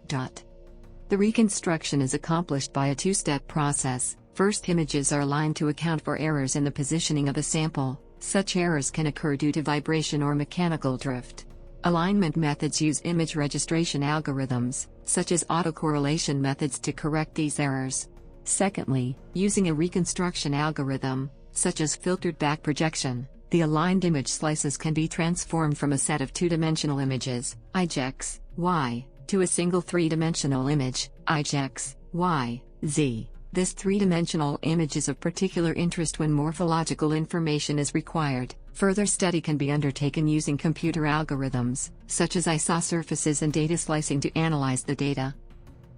The reconstruction is accomplished by a two-step process. First, images are aligned to account for errors in the positioning of a sample. Such errors can occur due to vibration or mechanical drift. Alignment methods use image registration algorithms, such as autocorrelation methods, to correct these errors. Secondly, using a reconstruction algorithm, such as filtered back projection, the aligned image slices can be transformed from a set of two-dimensional images, IJEX, Y, to a single three-dimensional image, IJEX, Y, Z. This three-dimensional image is of particular interest when morphological information is required. Further study can be undertaken using computer algorithms, such as isosurfaces and data slicing, to analyze the data.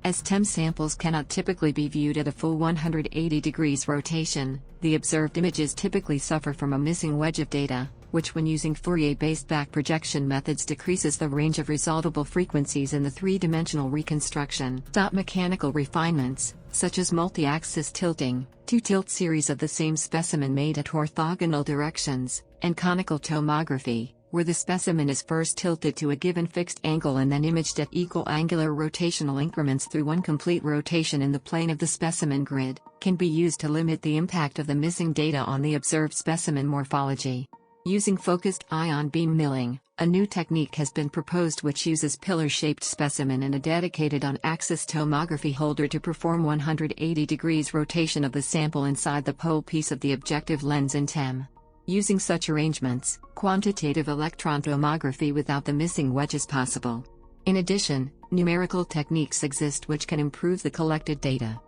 As TEM samples cannot typically be viewed at a full 180 degrees rotation, the observed images typically suffer from a missing wedge of data, which when using Fourier-based back projection methods decreases the range of resolvable frequencies in the three-dimensional reconstruction. Mechanical refinements, such as multi-axis tilting, two-tilt series of the same specimen made at orthogonal directions, and conical tomography, where the specimen is first tilted to a given fixed angle and then imaged at equal angular rotational increments through one complete rotation in the plane of the specimen grid, can be used to limit the impact of the missing data on the observed specimen morphology. Using focused ion beam milling, a new technique has been proposed which uses pillar-shaped specimen and a dedicated on-axis tomography holder to perform 180 degrees rotation of the sample inside the pole piece of the objective lens in TEM. Using such arrangements, quantitative electron tomography without the missing wedge is possible. In addition, numerical techniques exist which can improve the collected data.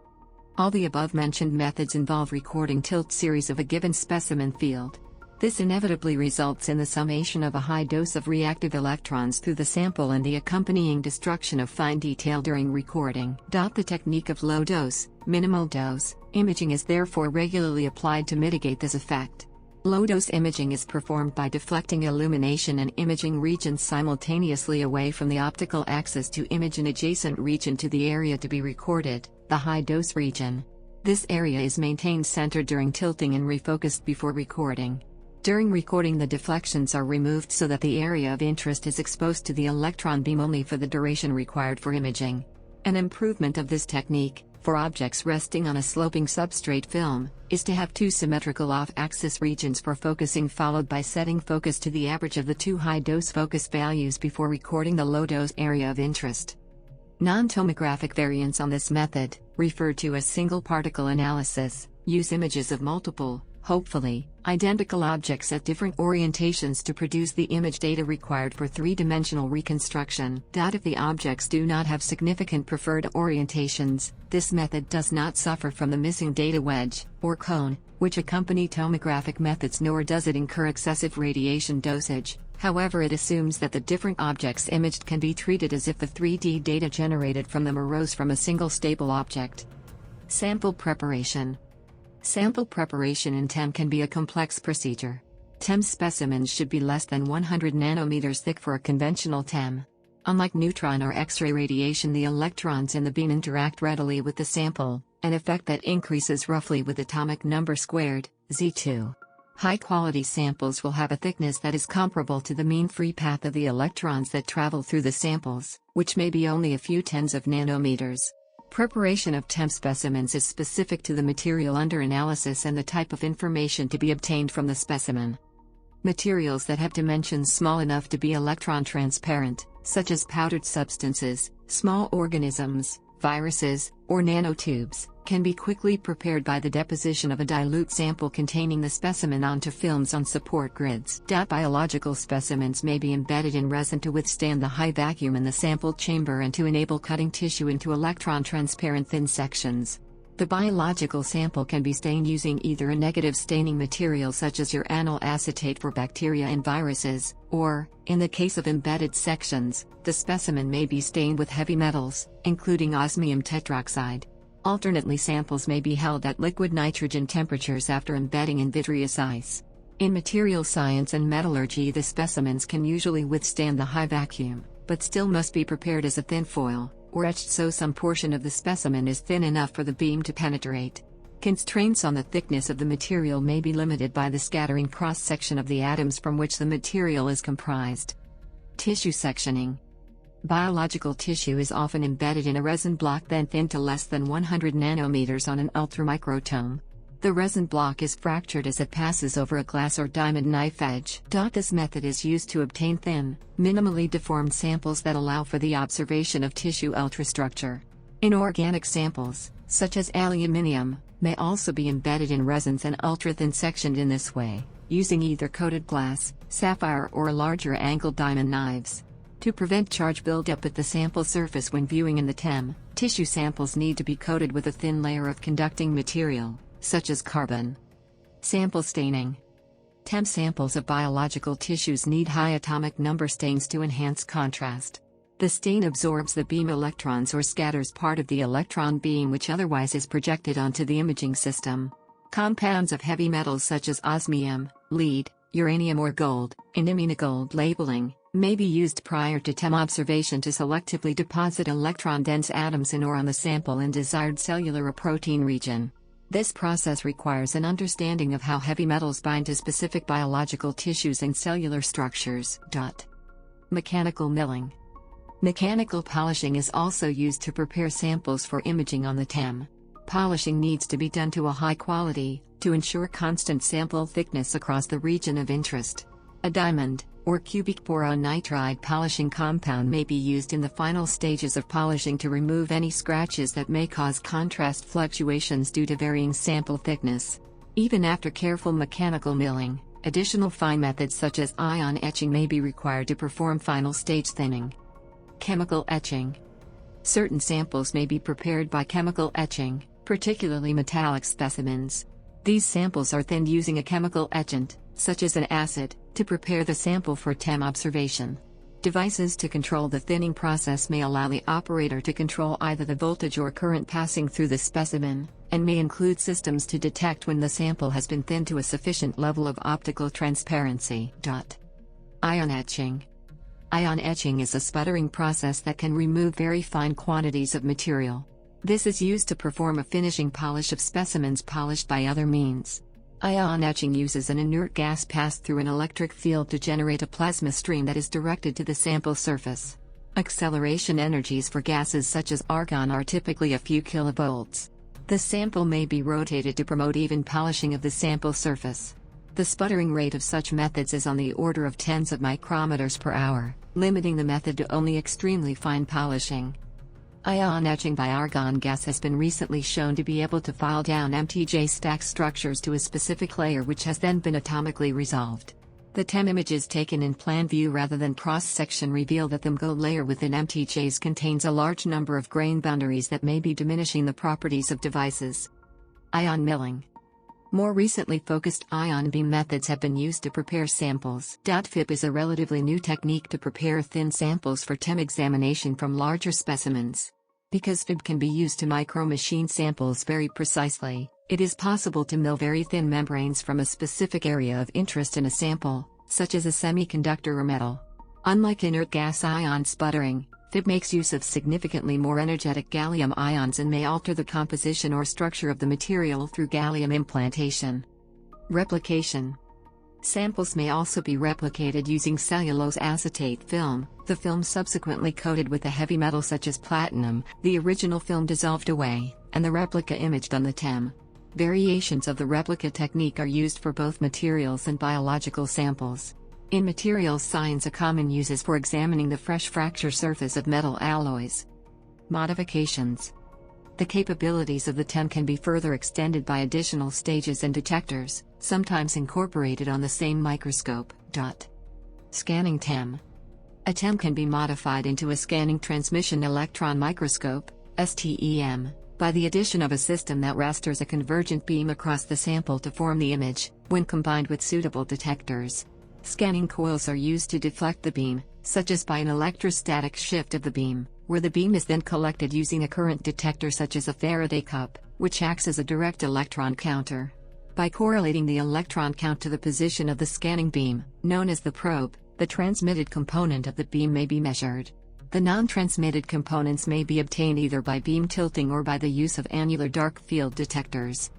All the above-mentioned methods involve recording tilt series of a given specimen field. This inevitably results in the summation of a high dose of reactive electrons through the sample and the accompanying destruction of fine detail during recording. The technique of low dose, minimal dose imaging is therefore regularly applied to mitigate this effect. Low-dose imaging is performed by deflecting illumination and imaging regions simultaneously away from the optical axis to image an adjacent region to the area to be recorded, the high-dose region. This area is maintained centered during tilting and refocused before recording. During recording, the deflections are removed so that the area of interest is exposed to the electron beam only for the duration required for imaging. An improvement of this technique, for objects resting on a sloping substrate film, is to have two symmetrical off-axis regions for focusing, followed by setting focus to the average of the two high-dose focus values before recording the low-dose area of interest. Non-tomographic variants on this method, referred to as single-particle analysis, use images of multiple, hopefully, identical objects at different orientations to produce the image data required for three-dimensional reconstruction. If the objects do not have significant preferred orientations, this method does not suffer from the missing data wedge, or cone, which accompany tomographic methods, nor does it incur excessive radiation dosage. However, it assumes that the different objects imaged can be treated as if the 3D data generated from them arose from a single stable object. Sample preparation. Sample preparation in TEM can be a complex procedure. TEM specimens should be less than 100 nanometers thick for a conventional TEM. Unlike neutron or X-ray radiation, the electrons in the beam interact readily with the sample, an effect that increases roughly with atomic number squared, Z2. High-quality samples will have a thickness that is comparable to the mean free path of the electrons that travel through the samples, which may be only a few tens of nanometers. Preparation of TEM specimens is specific to the material under analysis and the type of information to be obtained from the specimen. Materials that have dimensions small enough to be electron transparent, such as powdered substances, small organisms, viruses, or nanotubes, can be quickly prepared by the deposition of a dilute sample containing the specimen onto films on support grids. Biological specimens may be embedded in resin to withstand the high vacuum in the sample chamber and to enable cutting tissue into electron-transparent thin sections. The biological sample can be stained using either a negative staining material such as uranyl acetate for bacteria and viruses, or, in the case of embedded sections, the specimen may be stained with heavy metals, including osmium tetroxide. Alternately, samples may be held at liquid nitrogen temperatures after embedding in vitreous ice. In material science and metallurgy, the specimens can usually withstand the high vacuum, but still must be prepared as a thin foil, or etched so some portion of the specimen is thin enough for the beam to penetrate. Constraints on the thickness of the material may be limited by the scattering cross-section of the atoms from which the material is comprised. Tissue sectioning. Biological tissue is often embedded in a resin block, then thinned to less than 100 nanometers on an ultramicrotome. The resin block is fractured as it passes over a glass or diamond knife edge. This method is used to obtain thin, minimally deformed samples that allow for the observation of tissue ultrastructure. Inorganic samples, such as aluminium, may also be embedded in resins and ultra-thin sectioned in this way, using either coated glass, sapphire, or larger angled diamond knives. To prevent charge buildup at the sample surface when viewing in the TEM, tissue samples need to be coated with a thin layer of conducting material, such as carbon. Sample staining. TEM samples of biological tissues need high atomic number stains to enhance contrast. The stain absorbs the beam electrons or scatters part of the electron beam which otherwise is projected onto the imaging system. Compounds of heavy metals such as osmium, lead, uranium, or gold, in immunogold labeling, may be used prior to TEM observation to selectively deposit electron-dense atoms in or on the sample in desired cellular or protein region. This process requires an understanding of how heavy metals bind to specific biological tissues and cellular structures. Mechanical milling. Mechanical polishing is also used to prepare samples for imaging on the TEM. Polishing needs to be done to a high quality, to ensure constant sample thickness across the region of interest. A diamond, or cubic boron nitride polishing compound may be used in the final stages of polishing to remove any scratches that may cause contrast fluctuations due to varying sample thickness. Even after careful mechanical milling, additional fine methods such as ion etching may be required to perform final stage thinning. Chemical etching. Certain samples may be prepared by chemical etching, particularly metallic specimens. These samples are thinned using a chemical etchant, such as an acid, to prepare the sample for TEM observation. Devices to control the thinning process may allow the operator to control either the voltage or current passing through the specimen, and may include systems to detect when the sample has been thinned to a sufficient level of optical transparency. Ion etching. Ion etching is a sputtering process that can remove very fine quantities of material. This is used to perform a finishing polish of specimens polished by other means. Ion etching uses an inert gas passed through an electric field to generate a plasma stream that is directed to the sample surface. Acceleration energies for gases such as argon are typically a few kilovolts. The sample may be rotated to promote even polishing of the sample surface. The sputtering rate of such methods is on the order of tens of micrometers per hour, limiting the method to only extremely fine polishing. Ion etching by argon gas has been recently shown to be able to file down MTJ stack structures to a specific layer which has then been atomically resolved. The TEM images taken in plan view rather than cross-section reveal that the MGO layer within MTJs contains a large number of grain boundaries that may be diminishing the properties of devices. Ion milling. More recently focused ion beam methods have been used to prepare samples. FIB is a relatively new technique to prepare thin samples for TEM examination from larger specimens. Because FIB can be used to micro-machine samples very precisely, it is possible to mill very thin membranes from a specific area of interest in a sample, such as a semiconductor or metal. Unlike inert gas ion sputtering, FIB makes use of significantly more energetic gallium ions and may alter the composition or structure of the material through gallium implantation. Replication. Samples may also be replicated using cellulose acetate film, the film subsequently coated with a heavy metal such as platinum, the original film dissolved away, and the replica imaged on the TEM. Variations of the replica technique are used for both materials and biological samples. In materials science, a common use is for examining the fresh fracture surface of metal alloys. Modifications. The capabilities of the TEM can be further extended by additional stages and detectors, sometimes incorporated on the same microscope. Scanning TEM. A TEM can be modified into a scanning transmission electron microscope, STEM, by the addition of a system that rasters a convergent beam across the sample to form the image, when combined with suitable detectors. Scanning coils are used to deflect the beam, such as by an electrostatic shift of the beam, where the beam is then collected using a current detector such as a Faraday cup, which acts as a direct electron counter. By correlating the electron count to the position of the scanning beam, known as the probe, the transmitted component of the beam may be measured. The non-transmitted components may be obtained either by beam tilting or by the use of annular dark field detectors.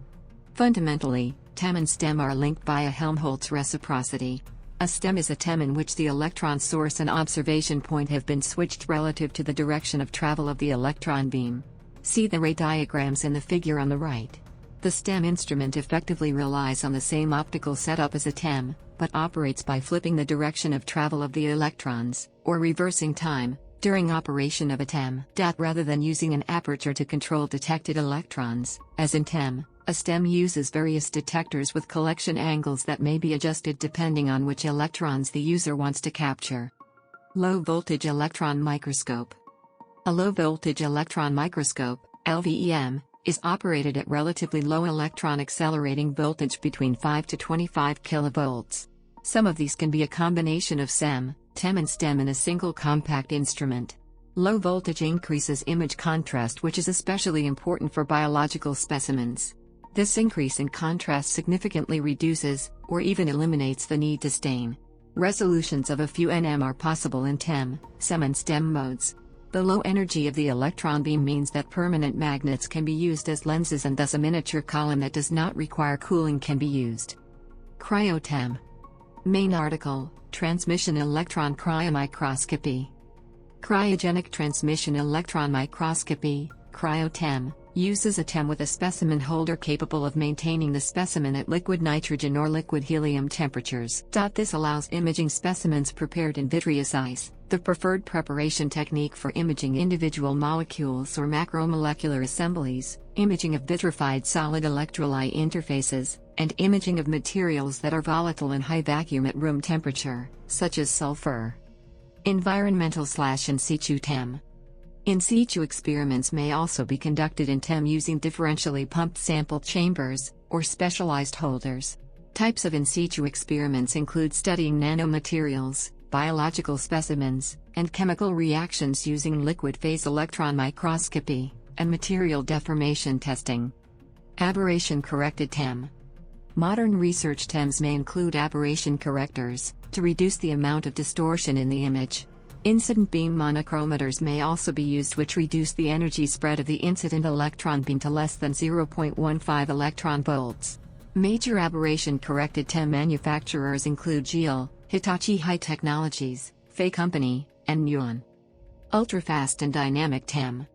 Fundamentally, TEM and STEM are linked by a Helmholtz reciprocity. A STEM is a TEM in which the electron source and observation point have been switched relative to the direction of travel of the electron beam. See the ray diagrams in the figure on the right. The STEM instrument effectively relies on the same optical setup as a TEM, but operates by flipping the direction of travel of the electrons, or reversing time, during operation of a TEM. Rather than using an aperture to control detected electrons, as in TEM, a STEM uses various detectors with collection angles that may be adjusted depending on which electrons the user wants to capture. Low voltage electron microscope. A low voltage electron microscope, LVEM, is operated at relatively low electron accelerating voltage between 5 to 25 kilovolts. Some of these can be a combination of SEM, TEM and STEM in a single compact instrument. Low voltage increases image contrast, which is especially important for biological specimens. This increase in contrast significantly reduces, or even eliminates the need to stain. Resolutions of a few nm are possible in TEM, SEM and STEM modes. The low energy of the electron beam means that permanent magnets can be used as lenses, and thus a miniature column that does not require cooling can be used. Cryo-TEM. Main article, Transmission Electron Cryomicroscopy. Cryogenic transmission electron microscopy, cryo-TEM, uses a TEM with a specimen holder capable of maintaining the specimen at liquid nitrogen or liquid helium temperatures. This allows imaging specimens prepared in vitreous ice, the preferred preparation technique for imaging individual molecules or macromolecular assemblies, imaging of vitrified solid electrolyte interfaces, and imaging of materials that are volatile in high vacuum at room temperature, such as sulfur. Environmental/in situ TEM. In situ experiments may also be conducted in TEM using differentially pumped sample chambers, or specialized holders. Types of in situ experiments include studying nanomaterials, biological specimens, and chemical reactions using liquid phase electron microscopy, and material deformation testing. Aberration-corrected TEM. Modern research TEMs may include aberration correctors, to reduce the amount of distortion in the image. Incident beam monochromators may also be used, which reduce the energy spread of the incident electron beam to less than 0.15 electron volts. Major aberration-corrected TEM manufacturers include GEOL, Hitachi High Technologies, Fei Company, and Nuon. Ultrafast and dynamic TEM.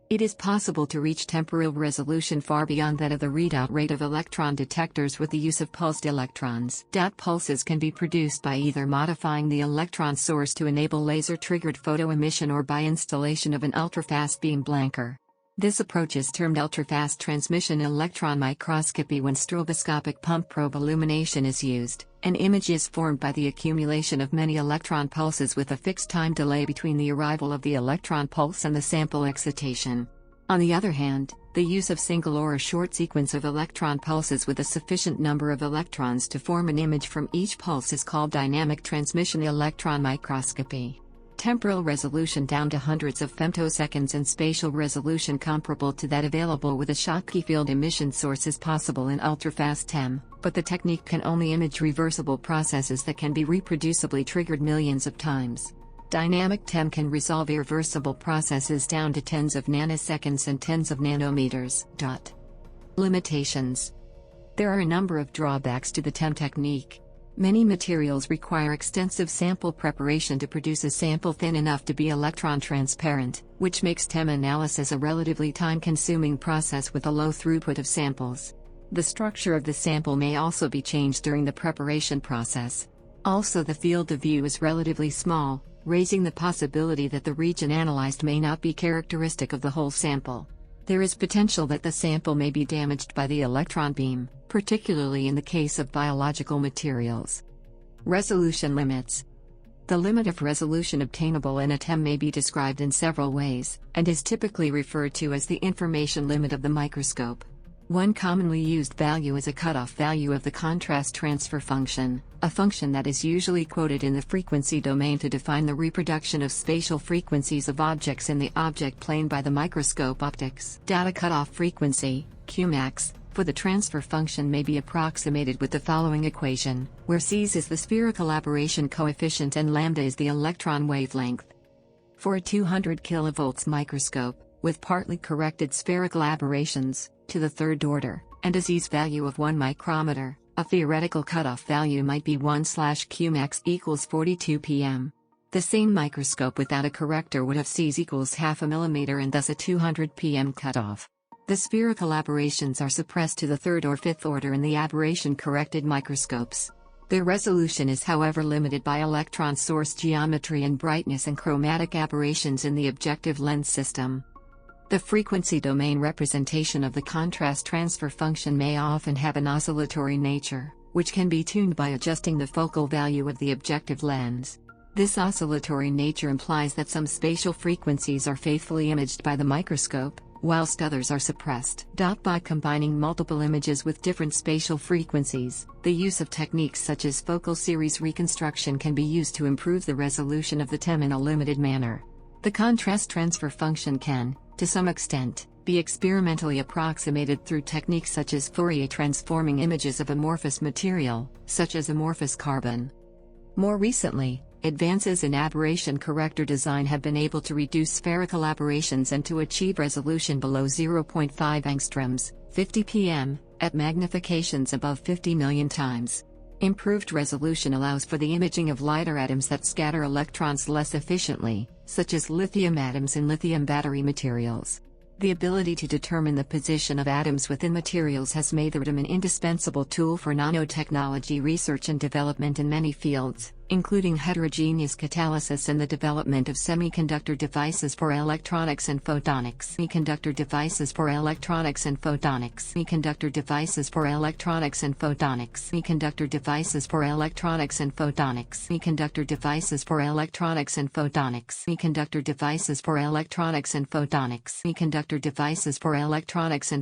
It is possible to reach temporal resolution far beyond that of the readout rate of electron detectors with the use of pulsed electrons. Pulses can be produced by either modifying the electron source to enable laser-triggered photoemission or by installation of an ultrafast beam blanker. This approach is termed ultrafast transmission electron microscopy. When stroboscopic pump probe illumination is used, an image is formed by the accumulation of many electron pulses with a fixed time delay between the arrival of the electron pulse and the sample excitation. On the other hand, the use of single or a short sequence of electron pulses with a sufficient number of electrons to form an image from each pulse is called dynamic transmission electron microscopy. Temporal resolution down to hundreds of femtoseconds and spatial resolution comparable to that available with a Schottky field emission source is possible in ultrafast TEM, but the technique can only image reversible processes that can be reproducibly triggered millions of times. Dynamic TEM can resolve irreversible processes down to tens of nanoseconds and tens of nanometers. Limitations. There are a number of drawbacks to the TEM technique. Many materials require extensive sample preparation to produce a sample thin enough to be electron transparent, which makes TEM analysis a relatively time-consuming process with a low throughput of samples. The structure of the sample may also be changed during the preparation process. Also, the field of view is relatively small, raising the possibility that the region analyzed may not be characteristic of the whole sample. There is potential that the sample may be damaged by the electron beam, particularly in the case of biological materials. Resolution limits. The limit of resolution obtainable in a TEM may be described in several ways, and is typically referred to as the information limit of the microscope. One commonly used value is a cutoff value of the contrast transfer function, a function that is usually quoted in the frequency domain to define the reproduction of spatial frequencies of objects in the object plane by the microscope optics. Data cutoff frequency, Qmax, for the transfer function may be approximated with the following equation, where Cs is the spherical aberration coefficient and lambda is the electron wavelength. For a 200 kV microscope, with partly corrected spherical aberrations, to the third order, and a Z's value of 1 micrometer, a theoretical cutoff value might be 1/Qmax equals 42 pm. The same microscope without a corrector would have C's equals half a millimeter and thus a 200 pm cutoff. The spherical aberrations are suppressed to the third or fifth order in the aberration-corrected microscopes. Their resolution is however limited by electron source geometry and brightness and chromatic aberrations in the objective lens system. The frequency domain representation of the contrast transfer function may often have an oscillatory nature, which can be tuned by adjusting the focal value of the objective lens. This oscillatory nature implies that some spatial frequencies are faithfully imaged by the microscope, whilst others are suppressed. By combining multiple images with different spatial frequencies, the use of techniques such as focal series reconstruction can be used to improve the resolution of the TEM in a limited manner. The contrast transfer function can, to some extent, be experimentally approximated through techniques such as Fourier transforming images of amorphous material, such as amorphous carbon. More recently, advances in aberration corrector design have been able to reduce spherical aberrations and to achieve resolution below 0.5 angstroms, 50 pm, at magnifications above 50 million times. Improved resolution allows for the imaging of lighter atoms that scatter electrons less efficiently, such as lithium atoms in lithium battery materials. The ability to determine the position of atoms within materials has made the TEM an indispensable tool for nanotechnology research and development in many fields, including heterogeneous catalysis and the development of semiconductor devices for electronics and photonics. Semiconductor devices for electronics and photonics. Semiconductor devices for electronics and photonics. Semiconductor devices for electronics and photonics. Semiconductor devices for electronics and photonics. Semiconductor devices for electronics and photonics. Semiconductor devices for electronics and